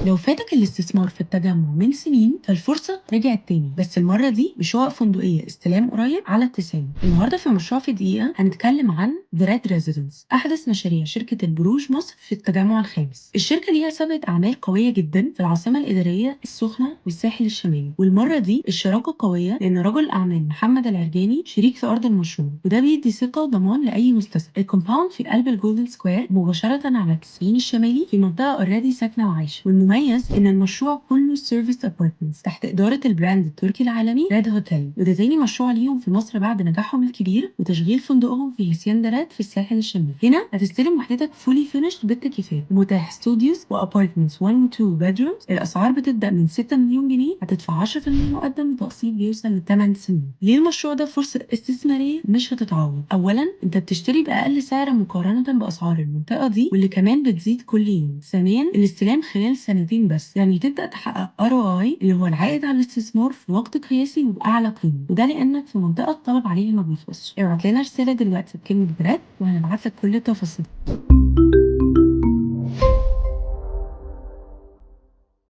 لو فاتك الاستثمار في التجمع من سنين فالفرصة رجعت تاني، بس المرة دي بشقق فندقية استلام قريب على التسعين. النهاردة في مشروع في دقيقة هنتكلم عن The Red Residence، أحدث مشاريع شركة البروج مصر في التجمع الخامس. الشركة ليها سابقة أعمال قوية جدا في العاصمة الإدارية السخنة والساحل الشمالي، والمرة دي الشراكة قوية لأن رجل الأعمال محمد العرجاني شريك في أرض المشروع، وده بيدي ثقة وضمان لأي مستثمر. الكومباوند في قلب الجولدن سكوير مباشرة على التسعين الشمالي في منطقة اوريدي ساكنة وعايشة. والمميز ان المشروع كله سيرفيس ابارتمنتس تحت اداره البراند التركي العالمي ريد هوتيل، وده تاني مشروع ليهم في مصر بعد نجاحهم الكبير وتشغيل فندقهم في هاسيندا في الساحل الشمالي. هنا هتستلم وحدتك فولي فينيشد بالتكييفات، متاح ستوديوز وابارتمنتس 1 و 2 بيدرومز. الاسعار بتبدا من 6 مليون جنيه، هتدفع 10% مقدم وتقسيط بيوصل ل 8 سنين. ليه المشروع ده فرصه استثماريه مش هتتعوض؟ اولا انت بتشتري باقل سعر مقارنه باسعار المنطقه دي، واللي كمان بتزيد كل يوم. ثانيا الاستلام خلال سنتين بس، يعني تبدأ تحقق ROI اللي هو العائد على الاستثمار في وقت قياسي وبأعلى قيمة، وده لأنك في منطقة الطلب عليها ما بيخلصش. ابعت لنا رسالة دلوقتي بكلمة براد وهنبعت لك كل التفاصيل.